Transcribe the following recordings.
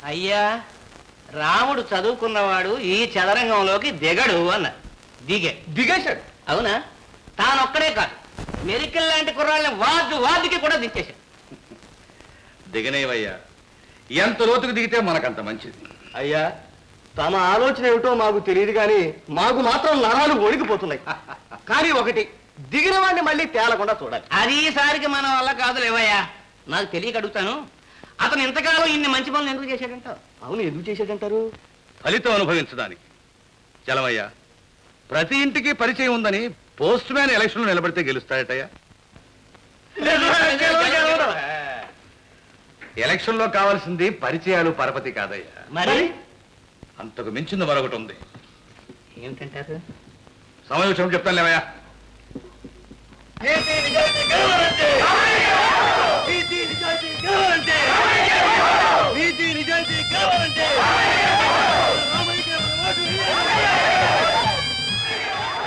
అయ్యా రాముడు చదువుకున్నవాడు ఈ చదరంగంలోకి దిగడు అన్న. దిగేశాడు. అవునా? తానొక్కడే కాదు, మెరికల్ లాంటి కుర్రాళ్ళని వార్డుకి కూడా దించేశాడు. దిగనేవయ్యా, ఎంత లోతుకు దిగితే మనకంత మంచిది. అయ్యా తమ ఆలోచన ఏమిటో మాకు తెలియదు కానీ మాకు మాత్రం నరాలు ఒడిగిపోతున్నాయి. కానీ ఒకటి, దిగిన వాడిని మళ్ళీ తేలకుండా చూడాలి. అది ఈసారికి మన వల్ల కాదులేవయ్యా. నాకు తెలియక అడుగుతాను, అతను ఇంతకాలం ఇన్ని మంచి పనులు ఎందుకు చేశాడంటావు? అవును, ఎందుకు చేసేటంటారు? ఫలితం అనుభవించడానికి. చలమయ్యా, ప్రతి ఇంటికి పరిచయం ఉందని పోస్ట్ మ్యాన్ ఎలక్షన్లో నిలబడితే గెలుస్తాడటయ్యా. ఎలక్షన్లో కావాల్సింది పరిచయాలు పరపతి కాదయ్యా. మరి అంతకు మించింది మరొకటి ఉంది. ఏమిటంటారు? సమయం చెప్తాను లేవయ్యా.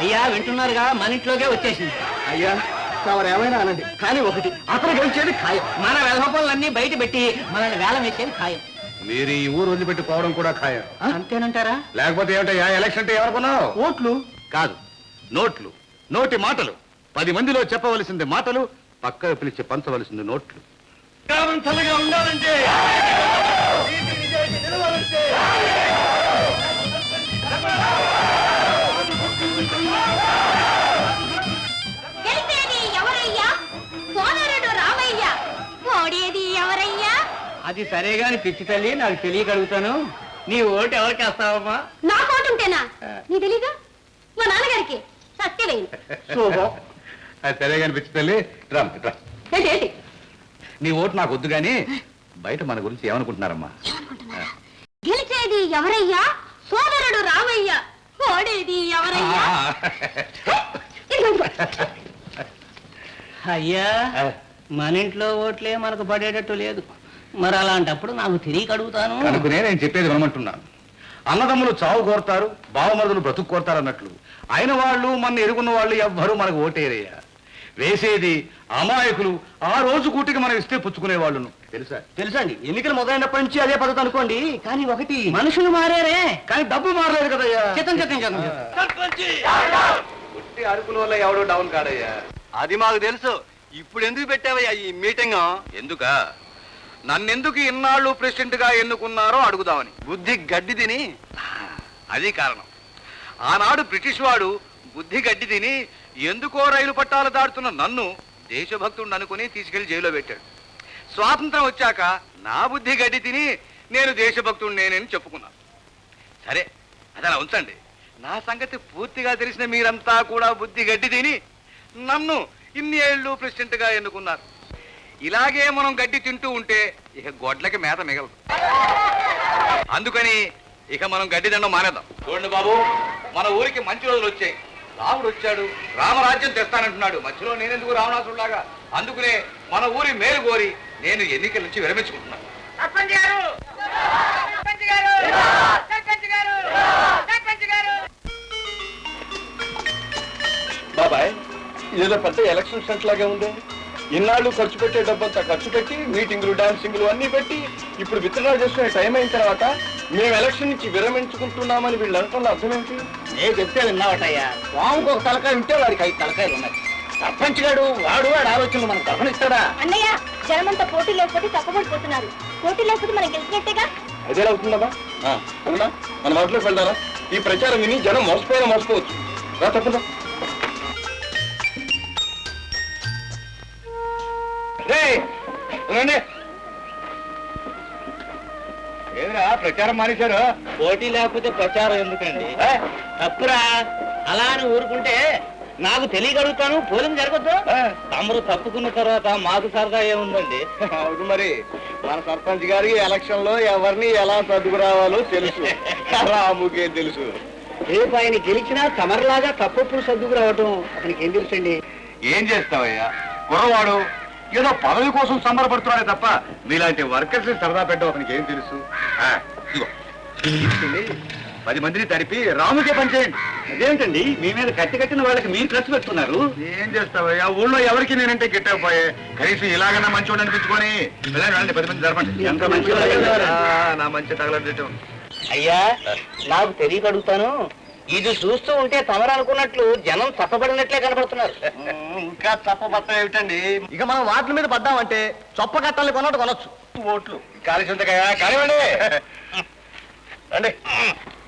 అయ్యా వింటున్నారుగా, మన ఇంట్లోకే వచ్చేసింది. అయ్యా తమరు ఏమైనా అనండి, కానీ ఒకటి, అతను గెలిచేది ఖాయం. మన వెధపనులన్నీ బయట పెట్టి మనల్ని వేలం వేసేది ఖాయం. మీరు ఈ ఊరు వదిలిపెట్టి పోవడం కూడా ఖాయం. అంతేనంటారా? లేకపోతే ఏమిటయ్యా ఎలక్షన్ అంటే ఎవరుకున్నావు? ఓట్లు కాదు, నోట్లు. నోటి మాటలు. 10 మందిలో చెప్పవలసింది మాటలు, పక్కకు పిలిచి పంచవలసింది నోట్లు. చల్లగా ఉండాలంటే అది సరేగాని పిచ్చి తల్లి, నాకు తెలియక అడుగుతాను, నీ ఓటు ఎవరికి వేస్తావమ్మా? నా ఓటు ఉంటేనా? నీ తెలీదా? మా నాన్నగారికి సత్యవేయి. అది సరే కానీ పిచ్చి తల్లి, రా. ఏంటి నీ ఓటు నాకు వద్దు గాని బయట మన గురించి ఏమనుకుంటున్నారమ్మా? గెలిచేది ఎవరయ్యా? సోదరుడు రామయ్య. ఓడేది ఎవరయ్యా? అయ్యా మన ఇంట్లో ఓట్లే మనకు పడేటట్టు లేదు. మరి అలాంటప్పుడు నాకు తెలియక అడుగుతాను. అనుకునే నేను చెప్పేది వినమంటున్నాను. అన్నదమ్ములు చావు కోరతారు, బావమరుదులు బ్రతుకు కోరతారు అన్నట్లు అయిన వాళ్ళు, మన ఎరుగున్న వాళ్ళు ఎవ్వరూ మనకు ఓటేరయ్యా. వేసేది అమాయకులు, ఆ రోజు కూటికి మనం ఇస్తే పుచ్చుకునే వాళ్ళను. తెలుసండి, ఎన్నికలు మొదలైనప్పటి నుంచి అదే పద్ధతి అనుకోండి. కానీ ఒకటి, మనుషులు మారారే కానీ డబ్బు మారలేదు కదయ్యా. పుట్టి అరుకుల వల్ల ఎవడో డౌన్ కాడయ్యా. అది మాకు తెలుసు. ఇప్పుడు ఎందుకు పెట్టావయ్యా ఈ మీటింగ్? ఎందుక? నన్నెందుకు ఇన్నాళ్ళు ప్రెసిడెంట్ గా ఎన్నుకున్నారో అడుగుదామని. బుద్ధి గడ్డి తిని. అది కారణం. ఆనాడు బ్రిటిష్ వాడు బుద్ధి గడ్డి తిని ఎందుకో రైలు పట్టాలు దాటుతున్న నన్ను దేశభక్తుడు అనుకుని తీసుకెళ్లి జైల్లో పెట్టాడు. స్వాతంత్రం వచ్చాక నా బుద్ధి గడ్డి తిని నేను దేశభక్తుడు నేనని చెప్పుకున్నాను. సరే, అదలా ఉంచండి. నా సంగతి పూర్తిగా తెలిసిన మీరంతా కూడా బుద్ధి గడ్డి తిని నన్ను ఇన్ని ఏళ్ళు ప్రెసిడెంట్ గా ఎన్నుకున్నారు. ఇలాగే మనం గడ్డి తింటూ ఉంటే ఇక గొడ్లకి మేత మిగలదు. అందుకని ఇక మనం గడ్డి దండం మానేద్దాం. చూడండి బాబు, మన ఊరికి మంచి రోజులు వచ్చాయి. రాముడు వచ్చాడు, రామరాజ్యం తెస్తానంటున్నాడు. మధ్యలో నేనెందుకు రావణాసురులాగా? అందుకనే మన ఊరి మేలు కోరి నేను ఎన్నికల నుంచి విరమించుకుంటున్నాను. బాబాయ్, ఏదో పెద్ద ఎలక్షన్ స్టంట్ లాగే ఉంది. ఇన్నాళ్ళు ఖర్చు పెట్టే డబ్బంతా ఖర్చు పెట్టి, మీటింగులు, డాన్సింగ్లు అన్ని పెట్టి, ఇప్పుడు విత్తనాలు చేసుకునే టైం అయిన తర్వాత మేము ఎలక్షన్ నుంచి విరమించుకుంటున్నామని వీళ్ళు అనటంలో అర్థం ఏంటి? నేను చెప్తే విన్నావటయ్యా. స్వామికి ఒక తలకాయ ఉంటే వాడికి 5 తలకాయలు ఉన్నాయి. సర్పంచ్ గాడు వాడు ఆలోచనలు మనకు గమనిస్తాడా? అన్నయ్య, జనమంతా పోటీ లేకపోతే తప్పబడిపోతున్నారు. పోటీ లేకపోతే మనం గెలిచినట్టేగా. అదే అవుతుందమ్మా. అవునా, మన వాటిలోకి వెళ్తారా? ఈ ప్రచారం విని జనం మోసపోవచ్చు. రా, తప్పదా. ఏదిరా ప్రచారం మానేశారు? పోటీ లేకపోతే ప్రచారం ఎందుకండి? తప్పురా. అలా అని ఊరుకుంటే నాకు తెలియగలుగుతాను, పోలింగ్ జరగద్దు. తమరు తప్పుకున్న తర్వాత మాకు సరదా ఏముందండి? అవును, మరి మన సర్పంచ్ గారికి ఎలక్షన్ లో ఎవరిని ఎలా సర్దుకురావాలో తెలుసు. రాముకే తెలుసు. రేపు ఆయన గెలిచినా తమరిలాగా తప్పప్పుడు సర్దుకు రావటం అతనికి ఏం తెలుసండి? ఏం చేస్తావయ్యా, కుర్రవాడు ఏదో పదవి కోసం సంబరపడుతున్నాడే తప్ప మీలాంటి వర్కర్స్ సరదా పెట్టడం అతనికి ఏం తెలుసు? 10 మందిని తడిపి రాముకే పనిచేయండి. అదేంటండి మీ మీద కట్టిన వాళ్ళకి మీరు ఖర్చు పెట్టుకున్నారు. ఏం చేస్తావయ్యా, ఊళ్ళో ఎవరికి నేనంటే గిట్టకపోయే, కనీసం ఇలాగన్నా మంచోడు అనిపించుకొని వెళ్ళండి, 10 మంది జరపండి. ఎంత మంచి నా మంచి తగలడం. అయ్యా నాకు తెలియక అడుగుతాను, ఇది చూస్తూ ఉంటే తమరు అనుకున్నట్లు జనం తప్పబడినట్లే కనబడుతున్నారు. ఇంకా తప్పబట్ట ఏమిటండి? ఇక మనం వాటి మీద పడ్డామంటే చొప్ప కట్టాలి కొన్నట్టు కొనొచ్చు. ఓట్లు కాలిసింతకాయ కానివ్వండి. రండి.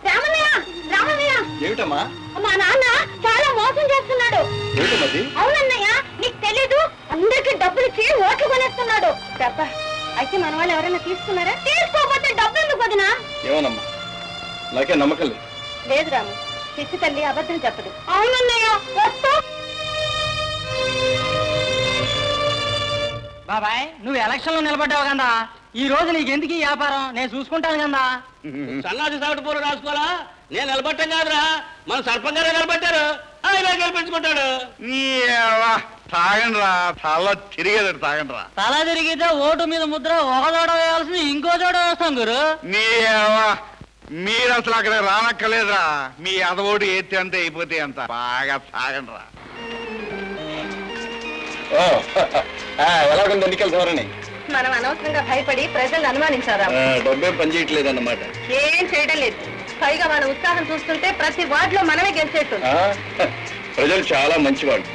రామయ్య రామయ్య ఏమిటమ్మా? మా నాన్న చాలా మోసం చేస్తున్నాడు. ఏమిటమ్మది? అవునన్నయ్య, నీకు తెలీదు, అందరికి డబ్బులు ఇచ్చి ఓట్లు కొనేస్తున్నాడు. డబ్బా అయితే మన వాళ్ళు ఎవరైనా తీసుకున్నారా? తీసుకోకపోతే డబ్బు ఎందుకు వదినా? ఏమోనమ్మా, నాకే నమ్మకం లేదు. లేదు రాము, పిచ్చి తల్లి అబద్ధం చెప్పదు. అవునన్నయ్య. బాబాయ్, నువ్వు ఎలక్షన్ లో నిలబడ్డావు కదా, ఈ రోజు నీకెందుకు ఈ వ్యాపారం, నేను చూసుకుంటాను కదా. సన్నాసి సాగుడు పూర రాసుకోవాలా? నేను నిలబట్టం కాదురా, మన సర్పంచ్ గారే నిలబట్టారు, ఆయన గెలిపించుకుంటాడు. తాగండి రా, తల తిరిగేది తాగండి రా. తల తిరిగితే ఓటు మీద ముద్ర ఒక చోట వేయాల్సింది ఇంకో చోట వేస్తాం గురు. మీరు అసలు అక్కడ రానక్కర్లేదురా, మీ అదోడు ఎత్తి అంతే అయిపోతే అంత బాగా తాగండి రా. ఎలాగుంది ఎన్నికల ధోరణి? మనం అనవసరంగా భయపడి ప్రజలను అనుమానించారా? డబ్బేం పనిచేయట్లేదు అన్నమాట. ఏం చేయడం లేదు, పైగా మన ఉత్సాహం చూస్తుంటే ప్రతి వార్డులో మనమే గెలిచేట్టు. ప్రజలు చాలా మంచివాళ్ళు,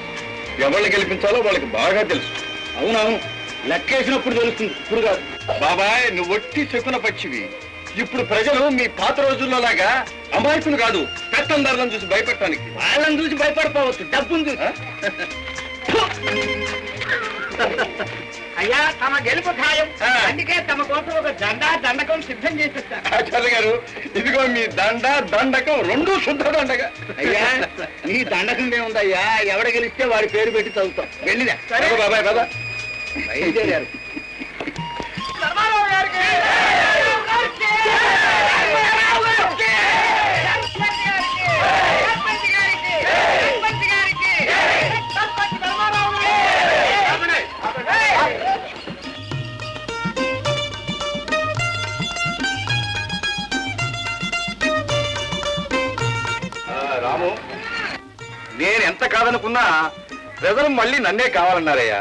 ఎవరిని గెలిపించాలో వాళ్ళకి బాగా తెలుసు. అవునవును, లెక్కేసినప్పుడు తెలుస్తుంది, ఇప్పుడు కాదు. బాబాయ్, నువ్వు ఒట్టి శకున పక్షివి. ఇప్పుడు ప్రజలు మీ పాత రోజుల్లో లాగా అమాయకులు కాదు, పెత్తందారులను చూసి భయపెట్టడానికి. వాళ్ళని చూసి భయపడిపోవచ్చు, డబ్బును చూసి. అయ్యా, తమ గెలుపు ఖాయం, అందుకే తమ కోసం ఒక దండకం సిద్ధం చేసేస్తారు. ఆచార్య గారు, ఇదిగో మీ దండకం రెండు శుద్ధ దండగా. అయ్యా, నీ దండకం ఏముందయ్యా, ఎవడ గెలిస్తే వాడి పేరు పెట్టి చదువుతాం. వెళ్ళిదా సరే బాబాయ్, కదా బయలుదేరారు. రాము, నేను ఎంత కాదనుకున్నా ప్రజలు మళ్ళీ నన్నే కావాలన్నారయ్యా.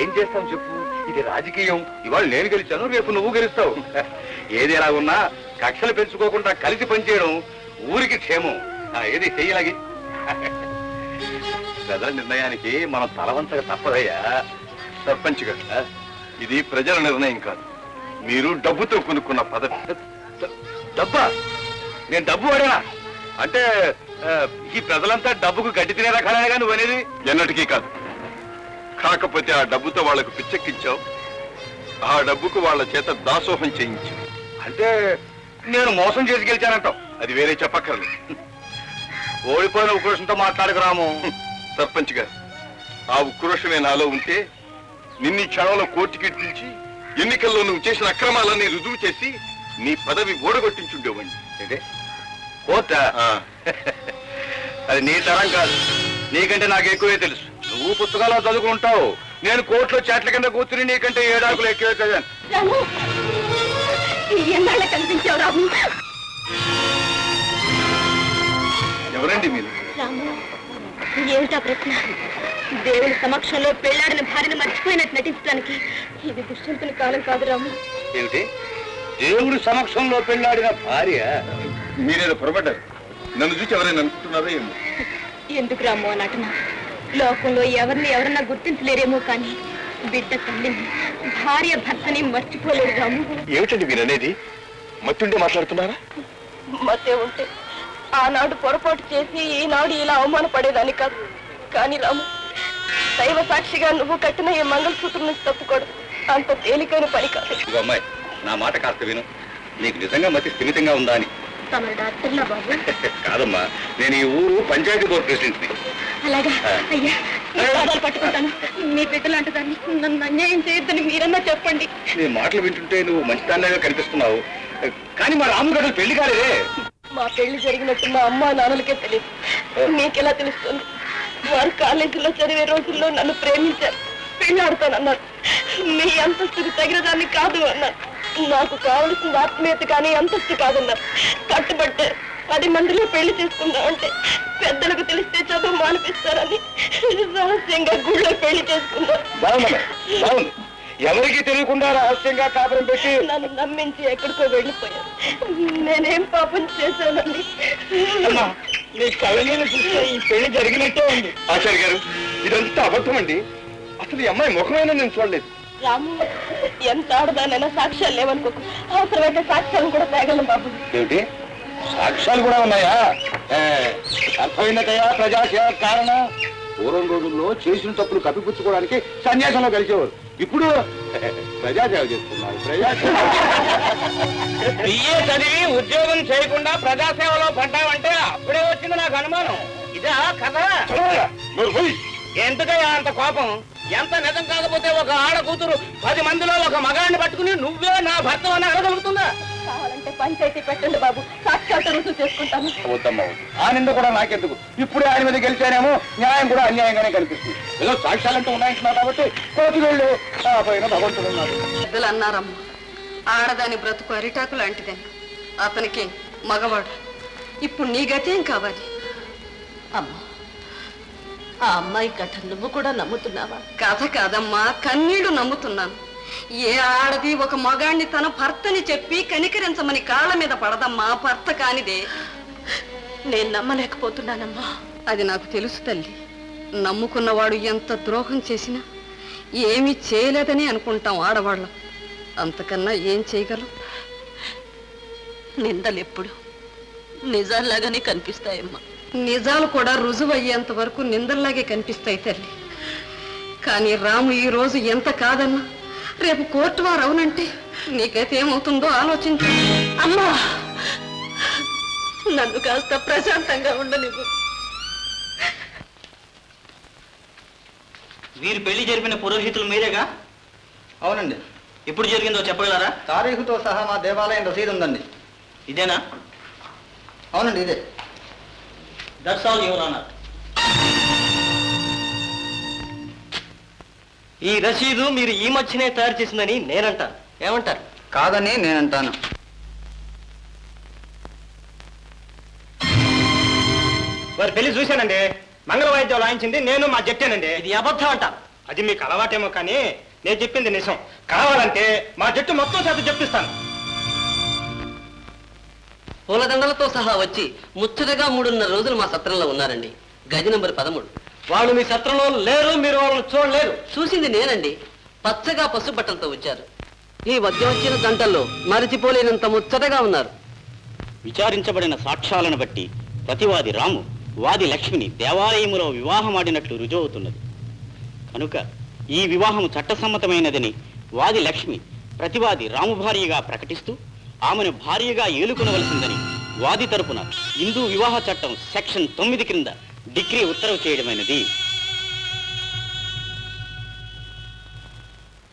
ఏం చేస్తాం చెప్పు, ఇది రాజకీయం. ఇవాళ నేను గెలిచాను, రేపు నువ్వు గెలుస్తావు. ఏది ఎలా ఉన్నా కక్షలు పెంచుకోకుండా కలిసి పనిచేయడం ఊరికి క్షేమం. ఏది చెయ్యలాగి. ప్రజల నిర్ణయానికి మనం తలవంచక తప్పదయ్యా. సర్పంచ్ గారు, ఇది ప్రజల నిర్ణయం కాదు, మీరు డబ్బుతో కొనుక్కున్న పదవి. డబ్బా? నేను డబ్బు వాడానా? అంటే ఈ ప్రజలంతా డబ్బుకు గడ్డి తినే రకాలేగా నువ్వు అనేది? ఎన్నటికీ కాదు. కాకపోతే ఆ డబ్బుతో వాళ్లకు పిచ్చెక్కించావు, ఆ డబ్బుకు వాళ్ళ చేత దాసోహం చేయించావు. అంటే నేను మోసం చేసి గెలిచానంటావు, అది వేరే చెప్పక్కర్లేదు. ఓడిపోయిన ఉక్రోషంతో మాట్లాడకు రాము. సర్పంచ్ గారు, ఆ ఉక్రోషమే నాలో ఉంటే నిన్ని క్షణంలో కోర్టుకి పిలిచి ఎన్నికల్లో నువ్వు చేసిన అక్రమాలన్నీ రుజువు చేసి నీ పదవి ఓడగొట్టించుండేవాడిని. అంటే కోర్టా? అది నీ తరం కాదు, నీకంటే నాకు ఎక్కువే తెలుసు. నువ్వు పుస్తకాల్లో చదువుకుంటావు, నేను కోర్టులో చెట్ల కింద కూర్చుని నీకంటే 7 ఆకులు ఎక్కువే చదివాను. కనిపించావు రాము. ఎవరండి మీరు? రాము, ఏమిటా ప్రశ్న? దేవుడి సమక్షంలో పెళ్లాడిన భార్యను మర్చిపోయినట్టు నటించడానికి ఇది దుష్యంతుని కాలం కాదు రాము. ఏమిటి, దేవుడి సమక్షంలో పెళ్ళాడిన భార్య? మీరేదో పొరపడ్డారు, నన్ను చూసి ఎవరైనా అనుకుంటున్నారో ఏమో. ఎందుకు రాము ఆ నటన? లోకంలో ఎవరన్నా గుర్తించలేరేమో కానీ బిడ్డ తల్లిని, భార్య భర్తని మర్చిపోలేడు రాము. ఏమిటండి మీరు అనేది? మత్తుండే మాట్లాడుతున్నారా? మతే ఉంటే ఆనాడు పొరపాటు చేసి ఈనాడు ఇలా అవమానపడేదాన్ని కాదు. కానీ రాము, దైవ సాక్షిగా నువ్వు కట్టిన ఈ మంగళసూత్రం నుంచి తప్పుకోవడం అంత తేలికైన పని కాదు. అమ్మాయి, నా మాట కాస్త విను. నీకు నిజంగా మతి స్థిమితంగా ఉందా అని. తమరు డాక్టర్నా బాబు? కాదమ్మా, నేను ఈ ఊరు పంచాయతీ బోర్డు ప్రెసిడెంట్ని. అలాగా అయ్యా, పాదాలు పట్టుకుంటాను. మీ బిడ్డలు అంటదాన్ని నన్ను అన్యాయం చేయొద్దని మీరన్నా చెప్పండి. నీ మాటలు వింటుంటే నువ్వు మంచిదానిలాగా కనిపిస్తున్నావు, కానీ మా రాము గడ్డలు పెళ్లి కాలేదే. మా పెళ్లి జరిగినట్టు మా అమ్మ నాన్నలకే తెలియదు, మీకెలా తెలుస్తుంది? వారు కాలేజీలో చదివే రోజుల్లో నన్ను ప్రేమించారు, పెళ్ళాడుతానన్నారు. మీ అంతస్తుకు తగిన దాన్ని కాదు అన్నారు. నాకు కావలసిన ఆత్మీయత కానీ అంతస్తు కాదన్నారు. కట్టుబట్టారు. 10 మందిలో పెళ్లి చేసుకుందామంటే పెద్దలకు తెలిస్తే చదువు మానిపిస్తారని రహస్యంగా గుళ్ళో పెళ్లి చేసుకుందాం. బాగుంది. ఎవరికి తెలియకుండా రహస్యంగా కాపురం పెట్టి నన్ను నమ్మించి ఎక్కడికో వెళ్ళిపోయారు. నేనేం పాపం చేశానండి? నీ కళ్ళని చూస్తే ఈ పెళ్లి జరిగినట్టే ఉంది. ఆచార్య గారు, ఇదంతా అబద్ధం అండి. అసలు ఈ అమ్మాయి ముఖమైనా నేను చూడలేదు. రాము, ఎంత ఆడదానైనా సాక్ష్యాలు లేవనుకోకు. అవసరమైతే సాక్ష్యాలను కూడా తేగలను బాబు. ఏమిటి, సాక్ష్యాలు కూడా ఉన్నాయా? అర్థమైనదయా ప్రజాసేవ కారణం. పూర్వం రోజుల్లో చేసిన తప్పులు కప్పిపుచ్చుకోవడానికి సన్యాసంలో కలిసేవారు. ఇప్పుడు ప్రజాసేవ చేస్తున్నారు. ప్రజాసేవ బిఏ చదివి ఉద్యోగం చేయకుండా ప్రజాసేవలో పడ్డావంటే అప్పుడే వచ్చింది నాకు అనుమానం. ఇదా కథ? ఎందుకయ్యా అంత కోపం? ఎంత నిజం కాకపోతే ఒక ఆడ కూతురు 10 మందిలో ఒక మగాడిని పట్టుకుని నువ్వే నా భర్త అని అడగలుగుతుందా? కావాలంటే పంచాయతీ పెట్టండి బాబు, సాక్షాత్ రుజువు చేసుకుంటాను. వద్దమ్మా, ఆ నింద కూడా నాకెందుకు. ఇప్పుడే ఆయన మీద గెలిచానేమో న్యాయం కూడా అన్యాయంగానే కనిపిస్తుంది. ఏదో సాక్ష్యాలంటూ ఉన్నాయంటున్నారు కాబట్టి కోర్టు వెళ్ళి ఆ పైన భగవంతుడు ఉన్నాడు. పెద్దలు అన్నారమ్మా, ఆడదాని బ్రతుకు అరిటాకు లాంటిదని. అతనికి మగవాడు. ఇప్పుడు నీ గతేం కావాలి? అమ్మా, ఆ అమ్మాయి కథ నువ్వు కూడా నమ్ముతున్నావా? కథ కాదమ్మా, కన్నీళ్లు నమ్ముతున్నాను. ఏ ఆడది ఒక మగాణ్ణి తన భర్తని చెప్పి కనికరించమని కాళ్ళ మీద పడదమ్మా. భర్త కానిదే. నేను నమ్మలేకపోతున్నానమ్మా. అది నాకు తెలుసు తల్లి. నమ్ముకున్నవాడు ఎంత ద్రోహం చేసినా ఏమీ చేయలేదని అనుకుంటాం ఆడవాళ్ళం. అంతకన్నా ఏం చేయగలం? నిందలెప్పుడు నిజాల్లాగానే కనిపిస్తాయమ్మా. నిజాలు కూడా రుజువు అయ్యేంత వరకు నిందల్లాగే కనిపిస్తాయి తల్లి. కానీ రాము ఈ రోజు ఎంత కాదన్నా రేపు కోర్టు వారు అవునంటే నీకైతే ఏమవుతుందో ఆలోచించు. అమ్మా, నన్ను కాస్త ప్రశాంతంగా ఉండనివ్వు. వీరు పెళ్లి జరిపిన పురోహితులు మీరేగా? అవునండి. ఎప్పుడు జరిగిందో చెప్పగలరా? తారీఖుతో సహా మా దేవాలయం రసీదు ఉందండి. ఇదేనా? అవునండి, ఇదే. That's all your honour. ఈ రసీదు మీరు ఈ మధ్యనే తయారు చేసిందని నేనంటాను. ఏమంటారు? కాదని నేనంటాను. వారి పెళ్లి చూశానండి. మంగళ వాయిద్యం వాయించింది నేను, మా జట్టేనండి. ఇది అబద్ధం అంట. అది మీకు అలవాటేమో కానీ నేను చెప్పింది నిజం. కావాలంటే మా జట్టు మొత్తం చేత చెప్పిస్తాను. పూలదండలతో సహా వచ్చి ముచ్చటగా 3.5 రోజులు మా సత్రంలో ఉన్నారండి. గది నంబర్ 13. వాళ్ళు మీ సత్రంలో లేరు, మీరు వాళ్ళని చూడలేరు. చూసింది నేనండి. పచ్చగా పసుపు బట్టలతో వచ్చారు. ఈ మధ్య వచ్చిన గంటల్లో మరిచిపోలేనంత ముచ్చటగా ఉన్నారు. విచారించబడిన సాక్ష్యాలను బట్టి ప్రతివాది రాము వాది లక్ష్మిని దేవాలయములో వివాహమాడినట్లు రుజువవుతున్నది. కనుక ఈ వివాహము చట్టసమ్మతమైనదని వాది లక్ష్మి ప్రతివాది రాము భార్యగా ప్రకటిస్తూ ఆమెను భార్యగా ఏలుకొనవలసిందని వాది తరపున హిందూ వివాహ చట్టం సెక్షన్ 9 క్రింద డిగ్రీ ఉత్తర్వు చేయడమైనది.